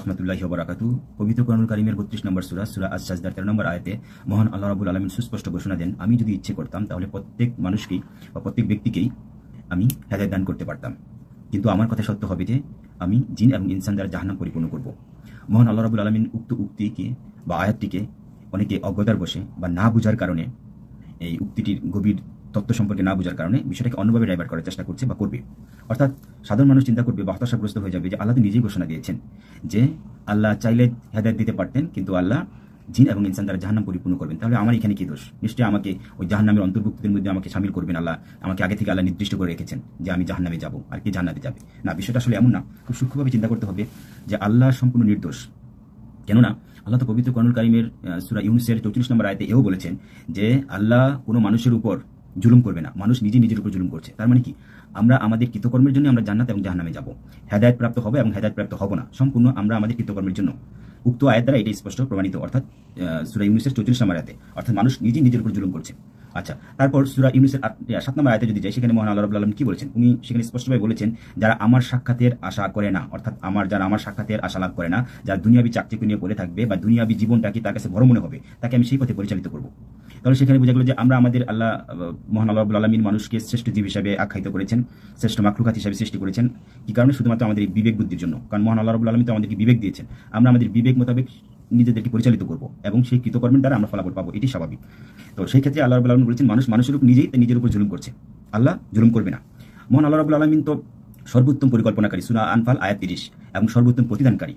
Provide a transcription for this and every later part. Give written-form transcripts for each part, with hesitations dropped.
রহমতুল্লাহি ওয়া বারাকাতুহু। পবিত্র কোরআনুল কারীমের ৩২ নম্বর সূরা সূরা আস-সাজদার ১৩ নম্বর আয়াতে মহান আল্লাহ রাব্বুল আলামিন সুস্পষ্ট ঘোষণা দেন, আমি যদি ইচ্ছে করতাম তাহলে প্রত্যেক মানুষকেই বা প্রত্যেক ব্যক্তিকেই আমি হেদায়েত দান করতে পারতাম, কিন্তু আমার কথা সত্য হবে যে আমি জিন এবং ইনসান দ্বারা জাহান্নাম পরিপূর্ণ করব। মহান আল্লাহ রাব্বুল আলামিন উক্ত উক্তিকে বা আয়াতটিকে অনেকে অজ্ঞতার বশে বা না বুঝার কারণে, এই উক্তিটির গভীর তত্ত্ব সম্পর্কে না বোঝার কারণে বিষয়টাকে অন্যভাবে ডাইভার্ট করার চেষ্টা করছে বা করবে। অর্থাৎ সাধারণ মানুষ চিন্তা করবে বা হতাশাগ্রস্ত হয়ে যাবে যে আল্লাহ তো নিজেই ঘোষণা দিয়েছেন যে আল্লাহ চাইলে হেদায়েত দিতে পারতেন, কিন্তু আল্লাহ জিন এবং ইনসান দ্বারা জাহান্নাম পরিপূর্ণ করবেন। তাহলে আমার এখানে কি দোষ? নিশ্চয়ই আমাকে ওই জাহান্নামের অন্তর্ভুক্তির মধ্যে আমাকে শামিল করবেন আল্লাহ। আমাকে আগে থেকে আল্লাহ নির্দিষ্ট করে রেখেছেন যে আমি জাহান্নামে যাব, আর কি জান্নাতে যাবে না। বিষয়টা আসলে এমন না। খুব সূক্ষ্মভাবে চিন্তা করতে হবে যে আল্লাহ সম্পূর্ণ নির্দোষ। কেননা আল্লাহ তো পবিত্র কোরআনুল কারীমের সূরা ইউনূসের ৩৪ নম্বর আয়াতে এও বলেছেন যে আল্লাহ কোনো মানুষের উপর জুলুম করবে না, মানুষ নিজের উপর জুলুম করছে। তার মানে কি? আমরা আমাদের কৃতকর্মের জন্য আমরা জান্নাত এবং জাহান্নামে যাব, হেদায়েত প্রাপ্ত হবে এবং হেদায়েত প্রাপ্ত হব না, সম্পূর্ণ আমরা আমাদের কৃতকর্মের জন্য। উক্ত আয়াত দ্বারা এটাই স্পষ্ট প্রমাণিত, অর্থাৎ সূরা ইউনূসের ৩৪ নম্বর আয়াতে, অর্থাৎ মানুষ নিজের উপর জুলুম করছে। আচ্ছা, তারপর সূরা ইউনূসের ৭ নম্বর আয়াতে যদি যাই, সেখানে মহান আল্লাহ রাব্বুল আলামিন কি বলেছেন? উনি সেখানে স্পষ্টভাবে বলেছেন, যারা আমার সাক্ষাতের আশা করে না, অর্থাৎ যারা আমার সাক্ষাতের আশা লাভ করে না, যারা দুনিয়াবি চাকচিক্য নিয়ে পড়ে থাকবে বা দুনিয়াবি জীবনটাকে তার কাছে বড় মনে হবে, তাকে আমি সেই পথে পরিচালিত করব। তাহলে সেখানে বোঝা গেল যে আমরা আমাদের মহান আল্লাহ রাব্বুল আলামিন মানুষকে শ্রেষ্ঠ জীব হিসাবে আখ্যায়িত করেছেন, শ্রেষ্ঠ মাখলুকাত হিসাবে সৃষ্টি করেছেন। কি কারণে? শুধুমাত্র আমাদের বিবেক বুদ্ধির জন্য। কারণ মহান আল্লাহ রাব্বুল আলামিন তো আমাদেরকে বিবেক দিয়েছেন, আমরা আমাদের বিবেক মোতাবেক নিজেদেরকে পরিচালিত করব এবং সেই কৃতকর্মের দ্বারা আমরা ফলাফল পাবো, এটি স্বাভাবিক। তো সেই ক্ষেত্রে আল্লাহ রাব্বুল আলামিন বলেছেন মানুষের উপর নিজের উপর জুলুম করছে, আল্লাহ জুলুম করবে না। মহান আল্লাহ রাব্বুল আলামিন তো সর্বোত্তম পরিকল্পনাকারী, সূরা আনফাল আয়াত ৩০, এবং সর্বোত্তম প্রতিদানকারী।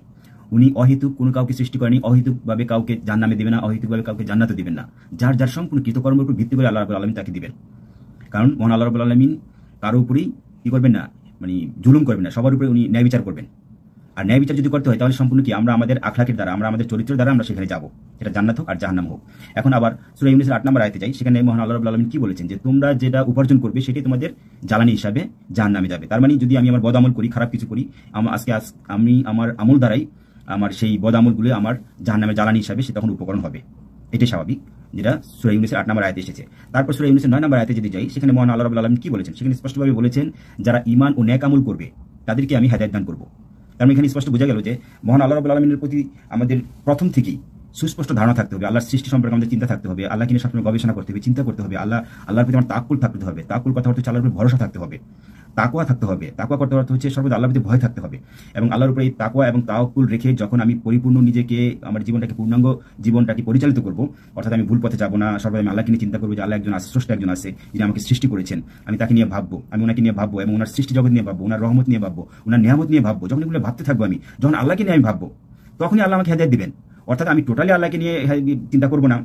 উনি অহেতুক কোনো কাউকে সৃষ্টি করেনি, অহেতুকভাবে কাউকে জাহান্নামে দিবেন না, অহেতুকভাবে কাউকে জান্নাতে দিবেন না। যার সম্পূর্ণ কৃতকর্মের উপর ভিত্তি করে আল্লাহ রাব্বুল আলামিন তাকে দিবেন। কারণ মহান আল্লাহ রাব্বুল আলামিন কারো উপরেই কি করবেন না, মানে জুলুম করবেন না, সবার উপরে উনি ন্যায় বিচার করবেন। আর ন্যায় বিচার যদি করতে হয় তাহলে সম্পূর্ণ কি আমরা আমাদের আখলাকের দ্বারা, আমরা আমাদের চরিত্রের দ্বারা আমরা সেখানে যাব, সেটা জান্নাত হোক আর জাহান্নাম হোক। এখন আবার সূরা ইউনূসের ৮ নম্বর আয়াতে যাই, সেখানে মহান আল্লাহ রাব্বুল আলামিন কি বলেছেন? যে তোমরা যেটা উপার্জন করবে সেটাই তোমাদের জ্বালানি হিসাবে জাহান্নামে যাবে। তার মানে যদি আমি আমার বদ আমল করি, খারাপ কিছু করি, আমি আমার আমল দ্বারাই আমার সেই বদ আমলগুলো আমার জাহান্নামের জ্বালানি হিসাবে সে তখন উপকরণ হবে, এটাই স্বাভাবিক, যেটা সূরা ইউনূসের ৮ নম্বর আয়াতে এসেছে। তারপর সূরা ইউনূসের ৯ নম্বর আয়াতে যদি যাই, সেখানে মহান আল্লাহ রাব্বুল আলামিন কি বলেছেন? সেখানে স্পষ্টভাবে বলেছেন যারা ঈমান ও নেক আমল করবে তাদেরকে আমি হেদায়েত দান করব। তার মানে এখানে স্পষ্ট বোঝা গেল যে মহান আল্লাহ রাব্বুল আলামিনের প্রতি আমাদের প্রথম থেকেই সুস্পষ্ট ধারণা থাকতে হবে, আল্লাহর সৃষ্টি সম্পর্কে আমাদের চিন্তা থাকতে হবে, আল্লাহকে নিয়ে সবসময় গবেষণা করতে হবে, চিন্তা করতে হবে, আল্লাহর প্রতি আমার তাওয়াক্কুল থাকতে হবে। তাওয়াক্কুল কথা হচ্ছে আল্লাহর উপর ভরসা থাকতে হবে, তাকওয়া থাকতে হবে। তাকওয়া করতে অর্থ হচ্ছে সর্বদা আল্লাহর প্রতি ভয় থাকতে হবে, এবং আল্লাহর উপরে এই তাকওয়া এবং তাওয়াক্কুল রেখে যখন আমি পরিপূর্ণ নিজেকে, আমার পূর্ণাঙ্গ জীবনটাকে পরিচালিত করব, অর্থাৎ আমি ভুল পথে যাব না, সর্বদা আমি আল্লাহকে নিয়ে চিন্তা করবো যে আল্লাহ একজন আছে, স্রষ্টা একজন আছে, যিনি আমাকে সৃষ্টি করেছেন, আমি তাকে নিয়ে ভাববো, আমি ওনাকে নিয়ে ভাববো, এবং ওনার সৃষ্টি জগৎ নিয়ে ভাববো, ওনার রহমত নিয়ে ভাববো, ওনার নিয়ামত নিয়ে ভাববো। যখন এগুলো ভাবতে থাকবো, যখন আল্লাহকে নিয়ে আমি ভাববো, তখনই আল্লাহ আমাকে হেদায়েত দিবেন। অর্থাৎ আমি টোটালি আল্লাহকে নিয়ে চিন্তা করবো না,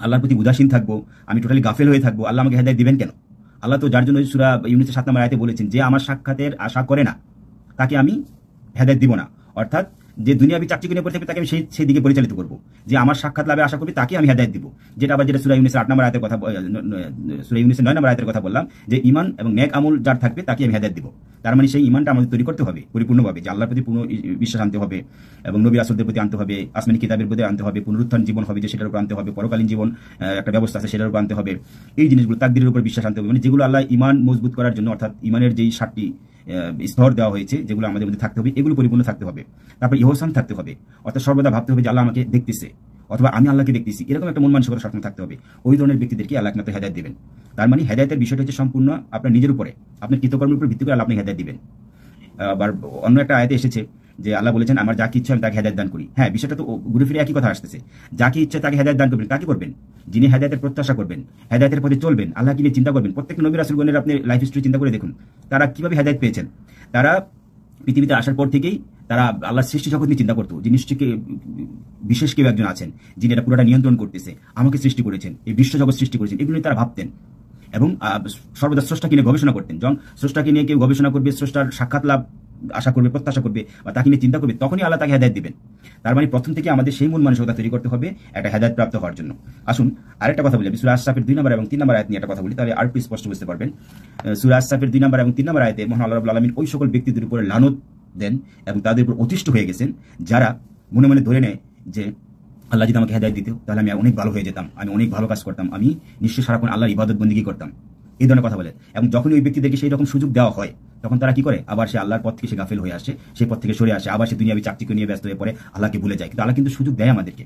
আল্লাহর প্রতি উদাসীন থাকবো, আমি টোটালি গাফেল হয়ে থাকবো, আল্লাহ আমাকে হেদায়েত দিবেন কেন? আল্লাহ তো যার জন্য সূরা ইউনূসের ৭ নম্বর আয়াতে বলেছেন যে আমার সাক্ষাতের আশা করে না তাকে আমি হেদায়েত দিব না। অর্থাৎ যে দুনিয়াবি চাকচিক্য নিয়ে পড়ে থাকবে তাকে আমি সেই দিকে পরিচালিত করব। যে আমার সাক্ষাৎ লাভে আশা করবে তাকে আমি হেদায়েত দিব। যেটা সূরা ইউনূসের ৮ নম্বর আয়াতের কথা, সূরা ইউনূসের ৯ নম্বর আয়াতের কথা বললাম, যে ঈমান এবং নেক আমল যার থাকবে তাকে আমি হেদায়েত দিব। তার মানে সেই ঈমানটা আমাদের তৈরি করতে হবে পরিপূর্ণভাবে, যে আল্লাহর প্রতি পূর্ণ বিশ্বাস আনতে হবে, এবং নবী রাসূলদের প্রতি আনতে হবে, আসমানি কিতাবের প্রতি আনতে হবে, পুনরুত্থান জীবন হবে যে সেটার উপর আনতে হবে, পরকালীন জীবন একটা ব্যবস্থা আছে সেটার উপর আনতে হবে, এই জিনিসগুলো, তাকদীরের উপর বিশ্বাস আনতে হবে, মানে যেগুলো আল্লাহ ঈমান মজবুত করার জন্য, অর্থাৎ ঈমানের যেই ৭টি স্তর দেওয়া হয়েছে যেগুলো আমাদের মধ্যে থাকতে হবে, এগুলো পরিপূর্ণ থাকতে হবে। তারপর ইহসান থাকতে হবে, অর্থাৎ সর্বদা ভাবতে হবে যে আল্লাহ আমাকে দেখতেছে অথবা আমি আল্লাহকে দেখতেছি, এরকম একটা মন মানসিকতা সবসময় থাকতে হবে। ওই ধরনের ব্যক্তিদেরকে আল্লাহ একমাত্র হেদায়েত দিবেন। তার মানে হেদায়েতের বিষয়টা হচ্ছে সম্পূর্ণ আপনার নিজের উপরে, আপনার কৃতকর্মের উপর ভিত্তি করে আল্লাহ আপনি হেদায়েত দিবেন। আবার অন্য একটা আয়াতে এসেছে যে আল্লাহ বলেছেন আমার যাকে ইচ্ছা আমি তাকে হেদায়েত দান করি। হ্যাঁ, বিষয়টা তো ঘুরে ফিরে একই কথা আসতেছে। যাকে ইচ্ছা তাকে হেদায়েত দান করবেন, কাকে করবেন? যিনি হেদায়েতের প্রত্যাশা করবেন, হেদায়েতের পথে চলবেন, আল্লাহকে নিয়ে চিন্তা করবেন। প্রত্যেক নবী রাসূলগণের আপনি লাইফ হিস্ট্রি চিন্তা করে দেখুন, তারা কিভাবে হেদায়েত পেয়েছেন। তারা পৃথিবীতে আসার পর থেকেই তারা আল্লাহর সৃষ্টি জগৎ নিয়ে চিন্তা করতো, যে নিশ্চয়ই বিশেষ কেউ একজন আছেন যিনি এটা পুরোটা নিয়ন্ত্রণ করতেছে, আমাকে সৃষ্টি করেছেন, এই বিশ্বজগৎ সৃষ্টি করেছেন, এগুলো তারা ভাবতেন। এবং সর্বদা স্রষ্টাকে নিয়ে গবেষণা করতেন। যখন স্রষ্টাকে নিয়ে কেউ গবেষণা করবে, স্রষ্টার সাক্ষাৎ লাভ আশা করবে, প্রত্যাশা করবে, বা তাকে নিয়ে চিন্তা করবে, তখনই আল্লাহ তাকে হেদায়েত দিবেন। তার মানে প্রথম থেকে আমাদের সেই মন মানসিকতা তৈরি করতে হবে একটা হেদায়েত প্রাপ্ত হওয়ার জন্য। আসুন আরেকটা কথা বলি, সূরা আস-সাফের ২ নম্বর এবং ৩ নম্বর আয়াত নিয়ে একটা কথা বলি, তাহলে আরেকটু স্পষ্ট বুঝতে পারবেন। সূরা আস-সাফের ২ নম্বর এবং ৩ নম্বর আয়াতে মহান আল্লাহ রাব্বুল আলামিন ওই সকল ব্যক্তিদের উপরে লানত দেন এবং তাদের উপর অতিষ্ঠ হয়ে গেছেন যারা মনে মনে ধরে নেয় যে আল্লাহ যদি আমাকে হেদায়েত দিত তাহলে আমি অনেক ভালো হয়ে যেতাম, আমি অনেক ভালো কাজ করতাম, আমি নিশ্চয়ই সারাক্ষণ আল্লাহর ইবাদত বন্দেগী করতাম। এই ধরনের কথা বলে। এবং যখনই ওই ব্যক্তিদেরকে সেই রকম সুযোগ দেওয়া হয় তখন তারা কি করে, আবার সে আল্লাহর পথ থেকে সে গাফিল হয়ে আসে, সেই পথ থেকে সরে আসে, আবার সে দুনিয়াবি চাকচিক্য নিয়ে ব্যস্ত হয়ে পড়ে, আল্লাহকে ভুলে যায়। কিন্তু আল্লাহ কিন্তু সুযোগ দেয় আমাদেরকে,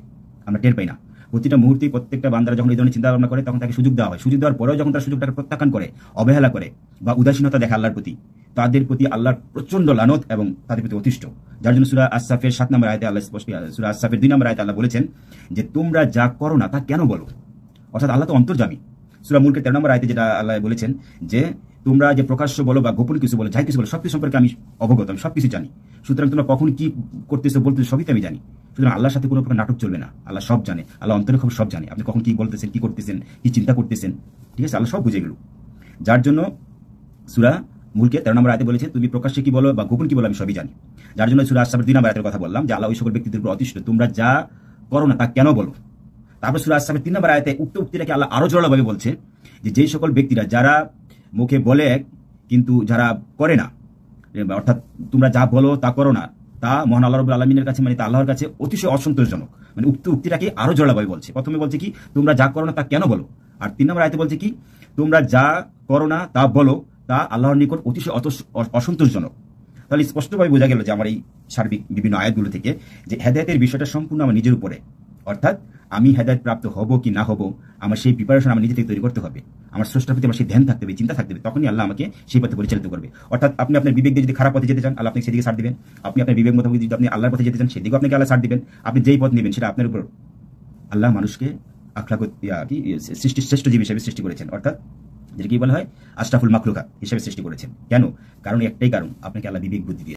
আমরা টের পাই না। প্রতিটা মুহূর্তে প্রত্যেকটা বান্দারা যখন এই ধরনের চিন্তা ভাবনা করে তখন তাকে সুযোগ দেওয়া হয়। সুযোগ দেওয়ার পরেও যখন তার সুযোগটাকে প্রত্যাখ্যান করে, অবহেলা করে বা উদাসীনতা দেখে আল্লাহর প্রতি, তাদের প্রতি আল্লাহর প্রচন্ড লানত এবং তাদের প্রতি অতিষ্ঠ। যার জন্য সূরা আস-সাফের 7 নম্বর আয়াতে আল্লাহ স্পষ্ট, সূরা আস-সাফের 2 নম্বর আয়াতে আল্লাহ বলেছেন যে তোমরা যা করো না তা কেন বলো। অর্থাৎ আল্লাহ তো অন্তর্যামী। সূরা মুলকের 13 নম্বর আয়াতে যেটা আল্লাহ বলেছেন যে তোমরা যে প্রকাশ্য বলো বা গোপন কিছু বলো, যাই কিছু বলো, সবকিছু সম্পর্কে আমি অবগত, আমি সবকিছু জানি। সুতরাং তোমরা কখন কি করতেছো বলতেছো সবই তো আমি জানি। সুতরাং আল্লাহর সাথে কোনো প্রকার নাটক চলবে না। আল্লাহ সব জানে, আল্লাহ অন্তরের খবর সব জানে। আপনি কখন কি বলতেছেন, কি করতেছেন, কি চিন্তা করতেছেন, ঠিক আছে, আল্লাহ সব বুঝে গেল। যার জন্য সূরা মুলকে 13 নম্বর আয়াতে বলেছে তুমি প্রকাশ্যে কি বলো বা গোপন কি বলো আমি সবই জানি। যার জন্য সূরা আস-সাফের 2 নম্বর আয়াতের কথা বললাম যে আল্লাহ ওই সকল ব্যক্তিদের উপর অতিষ্ঠ, তোমরা যা করো না তা কেন বলো। তারপর সূরা আস-সাফের 3 নম্বর আয়াতে উক্ত উক্তিটাকে আল্লাহ আরো জোরালোভাবে বলছে যে যেই সকল ব্যক্তিরা যারা মুখে বলে কিন্তু যারা করে না, অর্থাৎ তোমরা যা বলো তা করো না, তা মহান আল্লাহ রাব্বুল আলামিনের কাছে মানে তা আল্লাহর কাছে অতিশয় অসন্তোষজনক। মানে উক্ত উক্তিটাকে আরো জোরালোভাবে বলছে। প্রথমে বলছে কি তোমরা যা করো না তা কেন বলো, আর 3 নম্বর আয়াতে বলছে কি তোমরা যা করো না তা বলো তা আল্লাহর নিকট অতিশয় অসন্তোষজনক। তাহলে স্পষ্টভাবে বোঝা গেল যে আমার এই সার্বিক বিভিন্ন আয়াতগুলো থেকে যে হেদায়েতের বিষয়টা সম্পূর্ণ আমার নিজের উপরে। অর্থাৎ আমি হেদায়েত প্রাপ্ত হব কি না হব, আমার সেই প্রিপারেশন আমার নিজে থেকে তৈরি করতে হবে। আমার স্রষ্টার প্রতি আমার সেই ধ্যান থাকতে হবে, চিন্তা থাকতে হবে, তখনই আল্লাহ আমাকে সেই পথে পরিচালিত করবে। অর্থাৎ আপনি আপনার বিবেক দিয়ে যদি খারাপ পথে যেতে চান, আল্লাহ আপনাকে সেদিকে ছাড় দিবেন। আপনি আপনার বিবেক মোতাবেক যদি আপনি আল্লাহর পথে যেতে চান, সেদিকেও আপনাকে আল্লাহ ছাড় দিবেন। আপনি যেই পথ নেবেন সেটা আপনার উপর। আল্লাহ মানুষকে সৃষ্টির শ্রেষ্ঠ জীব হিসেবে সৃষ্টি করেছেন, অর্থাৎ যেটা কি বলা হয় আশরাফুল মাখলুকাত হিসেবে সৃষ্টি করেছেন। কেন? কারণ একটাই কারণ, আপনাকে আল্লাহ বিবেক বুদ্ধি দিয়ে